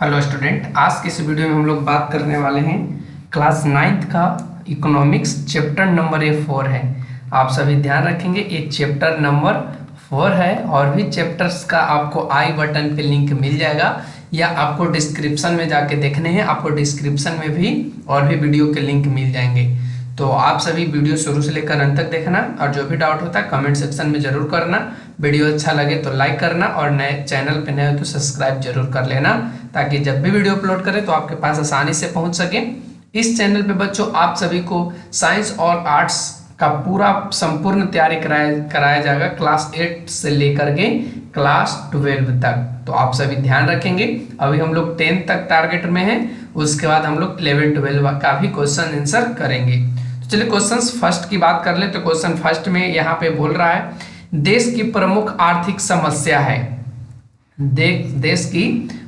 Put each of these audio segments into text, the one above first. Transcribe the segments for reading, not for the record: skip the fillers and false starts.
Hello student, आज के इस वीडियो में हम लोग बात करने वाले हैं क्लास 9th का इकोनॉमिक्स चैप्टर नंबर 4 है। आप सभी ध्यान रखेंगे, ये चैप्टर नंबर 4 है और भी चैप्टर्स का आपको आई बटन पे लिंक मिल जाएगा या आपको डिस्क्रिप्शन में जाके देखने हैं। आपको डिस्क्रिप्शन में भी और भी वीडियो के लिंक मिल जाएंगे। तो आप सभी वीडियो शुरू से लेकर अंत तक देखना और जो भी डाउट होता है कमेंट सेक्शन में जरूर करना। वीडियो अच्छा लगे तो लाइक करना और नए चैनल पे नए हो तो सब्सक्राइब जरूर कर लेना, ताकि जब भी वीडियो अपलोड करें तो आपके पास आसानी से पहुंच सके। इस चैनल पे बच्चों आप सभी को साइंस और आर्ट्स का पूरा संपूर्ण तैयारी कराया जाएगा, क्लास 8 से लेकर के क्लास 12 तक। तो आप सभी ध्यान रखेंगे। अभी हम लोग 10 तक टारगेट में हैं, उसके बाद हम लोग 11 12 का भी क्वेश्चन आंसर करेंगे। तो चलिए क्वेश्चन फर्स्ट की बात कर ले। तो क्वेश्चन फर्स्ट में यहाँ पे बोल रहा है देश की प्रमुख आर्थिक समस्या है। देश की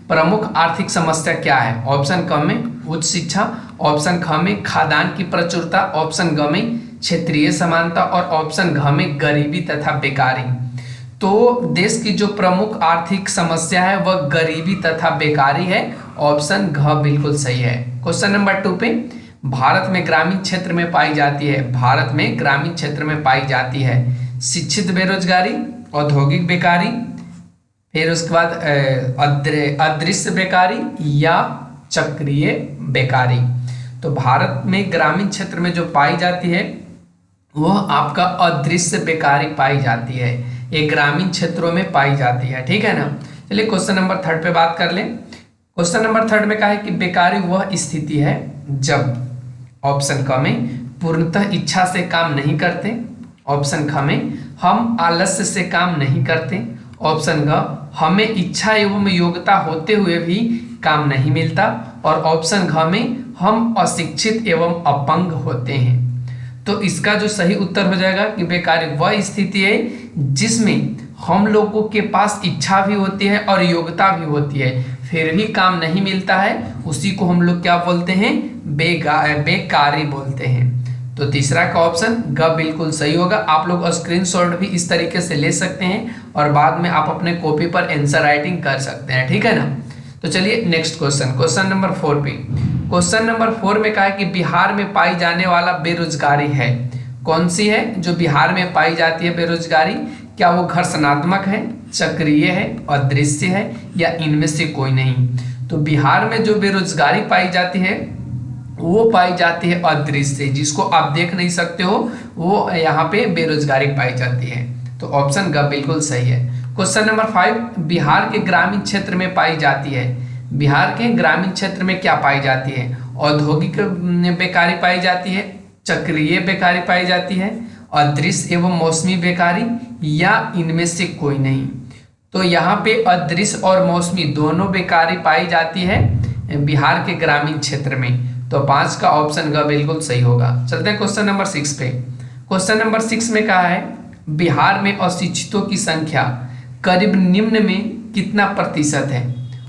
प्रमुख आर्थिक समस्या क्या है? ऑप्शन क में उच्च शिक्षा, ऑप्शन ख में खाद्यान्न की प्रचुरता, ऑप्शन ग में क्षेत्रीय समानता और ऑप्शन घ में गरीबी तथा बेकारी। तो देश की जो प्रमुख आर्थिक समस्या है वह गरीबी तथा बेकारी है। ऑप्शन घ बिल्कुल सही है। क्वेश्चन नंबर 2 पे भारत में ग्रामीण क्षेत्र में पाई जाती है। भारत में ग्रामीण क्षेत्र में पाई जाती है शिक्षित बेरोजगारी, औद्योगिक बेकारी, फिर उसके बाद अदृश्य बेकारी या चक्रीय बेकारी। तो भारत में ग्रामीण क्षेत्र में जो पाई जाती है वह आपका अदृश्य बेकारी पाई जाती है। ये ग्रामीण क्षेत्रों में पाई जाती है, ठीक है ना। चलिए क्वेश्चन नंबर 3 पे बात कर लें। क्वेश्चन नंबर 3 में कहा है कि बेकारी वह स्थिति है जब, ऑप्शन क में पूर्णतः इच्छा से काम नहीं करते, ऑप्शन ख में हम आलस्य से काम नहीं करते, ऑप्शन घ हमें इच्छा एवं योग्यता होते हुए भी काम नहीं मिलता और ऑप्शन घ में हम अशिक्षित एवं अपंग होते हैं। तो इसका जो सही उत्तर हो जाएगा कि बेकारी वह स्थिति है जिसमें हम लोगों के पास इच्छा भी होती है और योग्यता भी होती है, फिर भी काम नहीं मिलता है। उसी को हम लोग क्या बोलते हैं? बेकारी बोलते हैं। तो तीसरा का ऑप्शन ग बिल्कुल सही होगा। आप लोग स्क्रीनशॉट भी इस तरीके से ले सकते हैं और बाद में आप अपने कॉपी पर आंसर राइटिंग कर सकते हैं, ठीक है ना। तो चलिए नेक्स्ट क्वेश्चन, क्वेश्चन नंबर 4 पे। क्वेश्चन नंबर 4 में कहा है कि बिहार में पाई जाने वाला बेरोजगारी है। कौन सी है जो बिहार में पाई जाती है बेरोजगारी? क्या वो घर्षणात्मक है, चक्रीय है, अदृश्य है या इनमें से कोई नहीं? तो बिहार में जो बेरोजगारी पाई जाती है वो पाई जाती है अदृश्य, जिसको आप देख नहीं सकते हो, वो यहाँ पे बेरोजगारी पाई जाती है। तो ऑप्शन ग बिल्कुल सही है। क्वेश्चन नंबर 5 बिहार के ग्रामीण क्षेत्र में पाई जाती है। बिहार के ग्रामीण क्षेत्र में क्या पाई जाती है? औद्योगिक बेकारी पाई जाती है, चक्रीय बेकारी पाई जाती है, अदृश्य एवं मौसमी बेकारी या इनमें से कोई नहीं? तो यहाँ पे अदृश्य और मौसमी दोनों बेकारी पाई जाती है बिहार के ग्रामीण क्षेत्र में। तो 5 का ऑप्शन ग बिल्कुल सही होगा। चलते हैं क्वेश्चन नंबर 6 पे। क्वेश्चन नंबर 6 में कहा है बिहार में अशिक्षितों की संख्या करीब निम्न में कितना प्रतिशत है?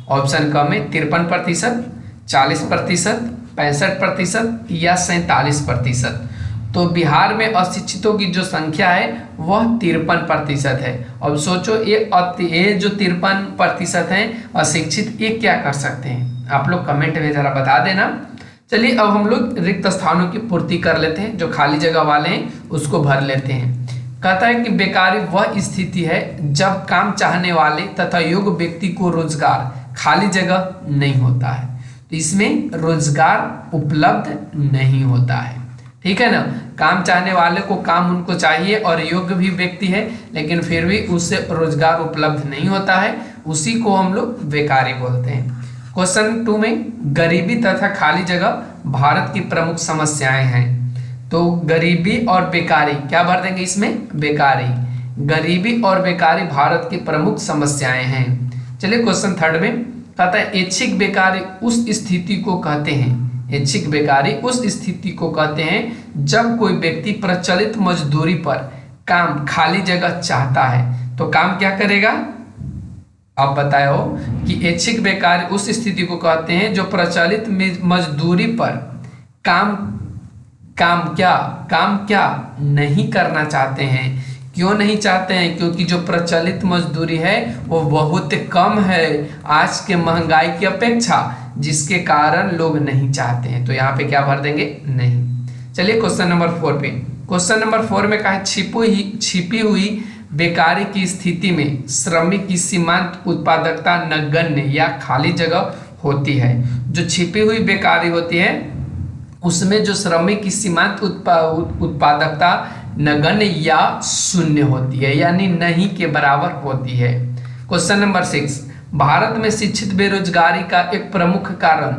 ऑप्शन क में 53%, 40%, 65% या 47%। तो बिहार में अशिक्षितों की जो संख्या है वह 53% है। अब सोचो ये जो 53% है अशिक्षित, ये क्या कर सकते हैं? आप लोग कमेंट में जरा बता देना। चलिए अब हम लोग रिक्त स्थानों की पूर्ति कर लेते हैं, जो खाली जगह वाले हैं उसको भर लेते हैं। कहता है कि बेकारी वह स्थिति है जब काम चाहने वाले तथा योग्य व्यक्ति को रोजगार, खाली जगह नहीं होता है। तो इसमें रोजगार उपलब्ध नहीं होता है, ठीक है ना। काम चाहने वाले को काम उनको चाहिए और योग्य भी व्यक्ति है, लेकिन फिर भी उससे रोजगार उपलब्ध नहीं होता है, उसी को हम लोग बेकारी बोलते हैं। क्वेश्चन 2 में गरीबी तथा खाली जगह भारत की प्रमुख समस्याएं हैं। तो गरीबी और बेकारी क्या भर देंगे इसमें? बेकारी। गरीबी और बेकारी भारत की प्रमुख समस्याएं हैं। चलिए क्वेश्चन 3 में कहता है ऐच्छिक बेकारी उस स्थिति को कहते हैं। ऐच्छिक बेकारी उस स्थिति को कहते हैं जब कोई व्यक्ति प्रचलित मजदूरी पर काम खाली जगह चाहता है। तो काम क्या करेगा? आप बताओ कि ऐच्छिक बेकारी उस स्थिति को कहते हैं जो प्रचलित मजदूरी पर काम क्या नहीं करना चाहते हैं, क्यों नहीं चाहते हैं? क्योंकि जो प्रचलित मजदूरी है वो बहुत कम है आज के महंगाई की अपेक्षा, जिसके कारण लोग नहीं चाहते हैं। तो यहाँ पे क्या भर देंगे? नहीं। चलिए क्वेश्चन नंबर 4 पे। क्वेश्चन नंबर 4 में कहा है छिपी हुई बेकारी की स्थिति में श्रमिक की सीमांत उत्पादकता नगण्य या खाली जगह होती है। जो छिपी हुई बेकारी होती है उसमें जो श्रमिक की सीमांत उत्पादकता नगण्य या शून्य होती है, यानी नहीं के बराबर होती है। क्वेश्चन नंबर 6, भारत में शिक्षित बेरोजगारी का एक प्रमुख कारण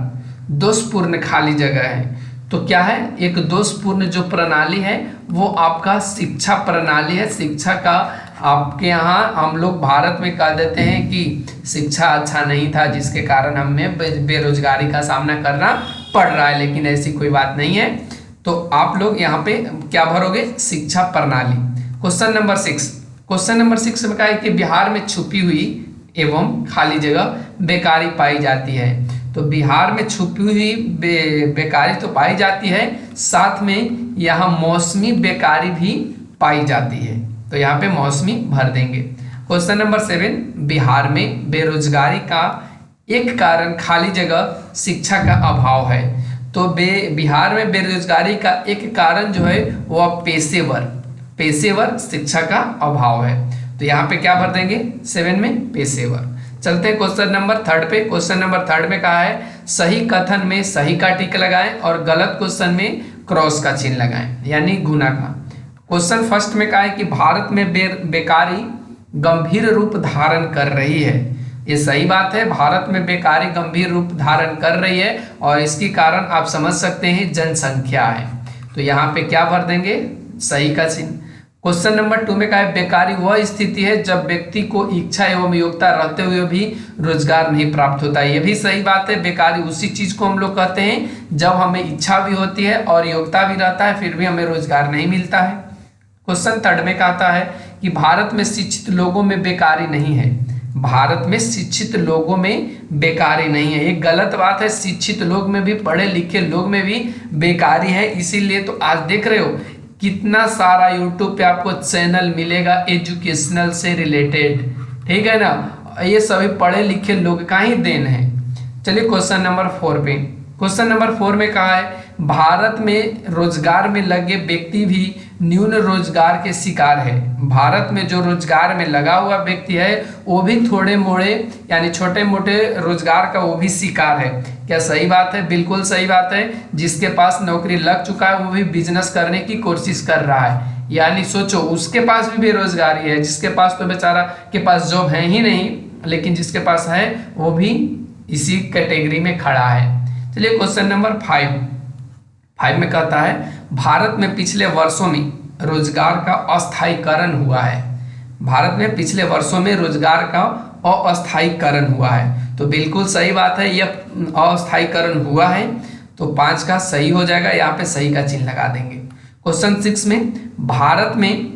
दोषपूर्ण खाली जगह है। तो क्या है? एक दोषपूर्ण जो प्रणाली है वो आपका शिक्षा प्रणाली है। शिक्षा का आपके यहाँ हम लोग भारत में कह देते हैं कि शिक्षा अच्छा नहीं था, जिसके कारण हमें बेरोजगारी का सामना करना पड़ रहा है, लेकिन ऐसी कोई बात नहीं है। तो आप लोग यहाँ पे क्या भरोगे? शिक्षा प्रणाली। क्वेश्चन नंबर 6, क्वेश्चन नंबर 6 में कहा है कि बिहार में छुपी हुई एवं खाली जगह बेकारी पाई जाती है। तो बिहार में छुपी हुई बेकारी तो पाई जाती है, साथ में यहाँ मौसमी बेकारी भी पाई जाती है। तो यहाँ पे मौसमी भर देंगे। क्वेश्चन नंबर 7, बिहार में बेरोजगारी का एक कारण खाली जगह शिक्षा का अभाव है। तो बिहार में बेरोजगारी का एक कारण जो है वह पेशेवर शिक्षा का अभाव है। तो यहाँ पे क्या भर देंगे? 7 में पेशेवर। चलते हैं क्वेश्चन नंबर 3 पे। क्वेश्चन नंबर 3 में कहा है सही कथन में सही का टिक लगाएं और गलत क्वेश्चन में क्रॉस का चिन्ह लगाएं, यानी गुना का। क्वेश्चन फर्स्ट में कहा है कि भारत में बेकारी गंभीर रूप धारण कर रही है। ये सही बात है, भारत में बेकारी गंभीर रूप धारण कर रही है और इसकी कारण आप समझ सकते हैं जनसंख्या है। तो यहाँ पे क्या भर देंगे? सही का चिन्ह। क्वेश्चन नंबर 2 में कहा है बेकारी वह स्थिति है जब व्यक्ति को इच्छा एवं योग्यता रहते हुए भी रोजगार नहीं प्राप्त होता है। ये भी सही बात है, बेकारी उसी चीज को हम लोग कहते हैं जब हमें इच्छा भी होती है और योग्यता भी रहता है, फिर भी हमें रोजगार नहीं मिलता है। क्वेश्चन 3 में कहता है कि भारत में शिक्षित लोगों में बेकारी नहीं है। भारत में शिक्षित लोगों में बेकारी नहीं है, एक गलत बात है। शिक्षित लोग में भी, पढ़े लिखे लोग में भी बेकारी है। इसीलिए तो आज देख रहे हो कितना सारा यूट्यूब पे आपको चैनल मिलेगा एजुकेशनल से रिलेटेड, ठीक है ना। ये सभी पढ़े लिखे लोग का ही देन है। चलिए क्वेश्चन नंबर 4 पे। क्वेश्चन नंबर 4 में कहा है भारत में रोजगार में लगे व्यक्ति भी न्यून रोजगार के शिकार है। भारत में जो रोजगार में लगा हुआ व्यक्ति है वो भी थोड़े मोड़े यानी छोटे मोटे रोजगार का वो भी शिकार है। क्या सही बात है? बिल्कुल सही बात है। जिसके पास नौकरी लग चुका है वो भी बिजनेस करने की कोशिश कर रहा है, यानी सोचो उसके पास भी बेरोजगारी है। जिसके पास तो बेचारा के पास जॉब है ही नहीं, लेकिन जिसके पास है वो भी इसी कैटेगरी में खड़ा है। चलिए क्वेश्चन नंबर 5 में कहता है भारत में पिछले वर्षों में रोजगार का अस्थायीकरण हुआ है। भारत में पिछले वर्षों में रोजगार का अस्थायीकरण हुआ है। तो बिल्कुल सही बात है, यह अस्थायीकरण हुआ है। तो 5 का सही हो जाएगा, यहाँ पे सही का चिन्ह लगा देंगे। क्वेश्चन 6 में भारत में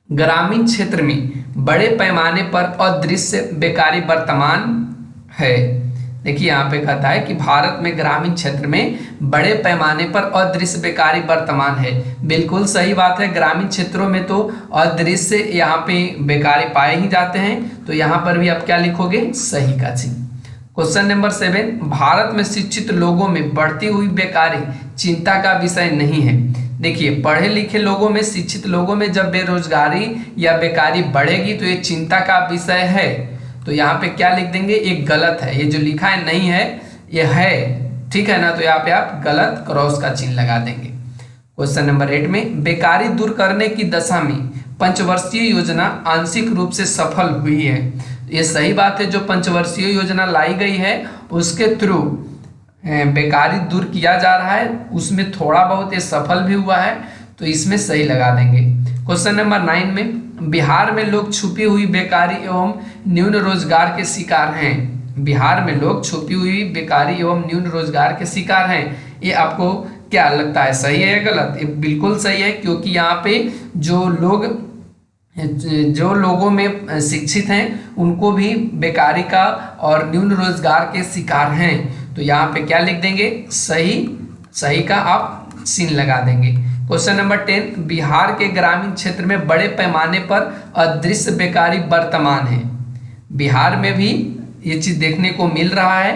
ग्रामीण क्षेत्र में बड़े पैमाने पर अदृश्य बेकारी वर्तमान है। देखिए यहाँ पे कहता है कि भारत में ग्रामीण क्षेत्र में बड़े पैमाने पर अदृश्य बेकारी वर्तमान है। बिल्कुल सही बात है, ग्रामीण क्षेत्रों में तो अदृश्य यहाँ पे बेकारी पाए ही जाते हैं। तो यहाँ पर भी आप क्या लिखोगे? सही का चिन्ह। क्वेश्चन नंबर 7 भारत में शिक्षित लोगों में बढ़ती हुई बेकारी चिंता का विषय नहीं है। देखिए पढ़े लिखे लोगों में, शिक्षित लोगों में जब बेरोजगारी या बेकारी बढ़ेगी तो ये चिंता का विषय है। तो यहाँ पे क्या लिख देंगे? एक गलत है, ये जो लिखा है नहीं है, ये है, ठीक है ना। तो यहाँ पे आप गलत क्रॉस का चिन्ह लगा देंगे। क्वेश्चन नंबर 8 में बेकारी दूर करने की दशा में पंचवर्षीय योजना आंशिक रूप से सफल हुई है। ये सही बात है, जो पंचवर्षीय योजना लाई गई है उसके थ्रू बेकारी दूर किया जा रहा है, उसमें थोड़ा बहुत ये सफल भी हुआ है। तो इसमें सही लगा देंगे। क्वेश्चन नंबर 9 में बिहार में लोग छुपी हुई बेकारी एवं न्यून रोजगार के शिकार हैं। बिहार में लोग छुपी हुई बेकारी एवं न्यून रोजगार के शिकार हैं। ये आपको क्या लगता है, सही है या गलत? ये बिल्कुल सही है, क्योंकि यहाँ पे जो लोगों में शिक्षित हैं उनको भी बेकारी का और न्यून रोजगार के शिकार हैं। तो यहाँ पे क्या लिख देंगे? सही का आप चिन्ह लगा देंगे। क्वेश्चन नंबर 10, बिहार के ग्रामीण क्षेत्र में बड़े पैमाने पर अदृश्य बेकारी वर्तमान है। बिहार में भी ये चीज देखने को मिल रहा है,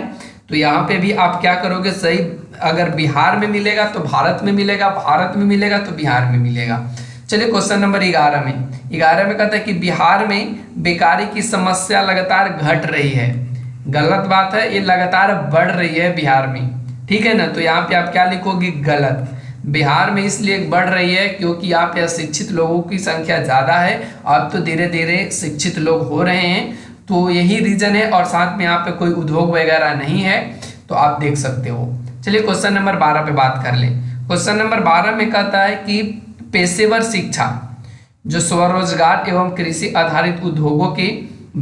तो यहाँ पे भी आप क्या करोगे, सही, अगर बिहार में मिलेगा तो भारत में मिलेगा, भारत में मिलेगा तो बिहार में मिलेगा। चलिए क्वेश्चन नंबर 11 में कहता है कि बिहार में बेकारी की समस्या लगातार घट रही है। गलत बात है, ये लगातार बढ़ रही है बिहार में, ठीक है ना। तो यहाँ पे आप क्या लिखोगे, गलत। बिहार में इसलिए बढ़ रही है क्योंकि यहाँ पे अशिक्षित लोगों की संख्या ज़्यादा है, अब तो धीरे धीरे शिक्षित लोग हो रहे हैं, तो यही रीजन है। और साथ में यहाँ पे कोई उद्योग वगैरह नहीं है, तो आप देख सकते हो। चलिए क्वेश्चन नंबर 12 पे बात कर ले। क्वेश्चन नंबर 12 में कहता है कि पेशेवर शिक्षा जो स्वरोजगार एवं कृषि आधारित उद्योगों के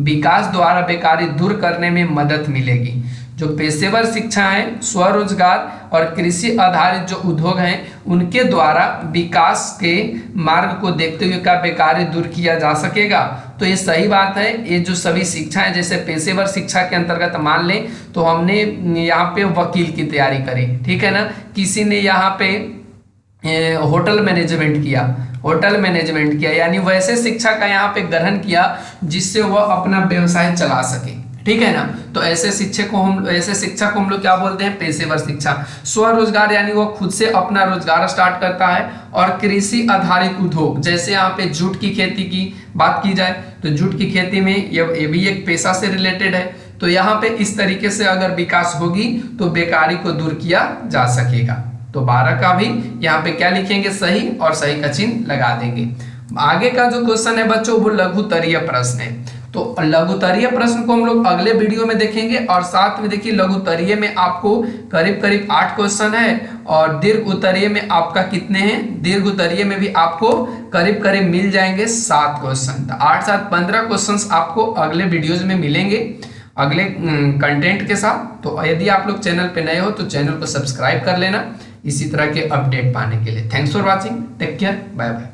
विकास द्वारा बेकारी दूर करने में मदद मिलेगी। जो पेशेवर शिक्षा है, स्वरोजगार और कृषि आधारित जो उद्योग हैं, उनके द्वारा विकास के मार्ग को देखते हुए क्या बेकारी दूर किया जा सकेगा। तो ये सही बात है। ये जो सभी शिक्षा है, जैसे पेशेवर शिक्षा के अंतर्गत मान लें तो हमने यहाँ पे वकील की तैयारी करी, ठीक है ना, किसी ने यहाँ पे होटल मैनेजमेंट किया, यानी वैसे शिक्षा का यहाँ पे ग्रहण किया जिससे वह अपना व्यवसाय चला सके, ठीक है ना। तो ऐसे शिक्षा को हम लोग क्या बोलते हैं, पेशेवर शिक्षा। स्वरोजगार यानी वो खुद से अपना रोजगार स्टार्ट करता है। और कृषि आधारित उद्योग, जैसे यहाँ पे जूट की खेती की बात की जाए तो जूट की खेती में ये भी एक पेशा से रिलेटेड है। तो यहाँ पे इस तरीके से अगर विकास होगी तो बेकारी को दूर किया जा सकेगा। तो 12 का भी यहाँ पे क्या लिखेंगे, सही, और सही का चिन्ह लगा देंगे। आगे का जो क्वेश्चन है बच्चों वो लघुत्तरीय प्रश्न है। तो लघुत्तरीय प्रश्न को हम लोग अगले वीडियो में देखेंगे। और साथ में देखिए लघुत्तरीय में आपको करीब करीब 8 क्वेश्चन है, और दीर्घ उत्तरीय में आपका कितने हैं, दीर्घ उत्तरीय में भी आपको करीब करीब मिल जाएंगे 7 क्वेश्चन। तो 8 7 15 क्वेश्चन आपको अगले वीडियोज में मिलेंगे अगले कंटेंट के साथ। तो यदि आप लोग चैनल पे नए हो तो चैनल को सब्सक्राइब कर लेना इसी तरह के अपडेट पाने के लिए। Thanks for watching, take care, bye bye.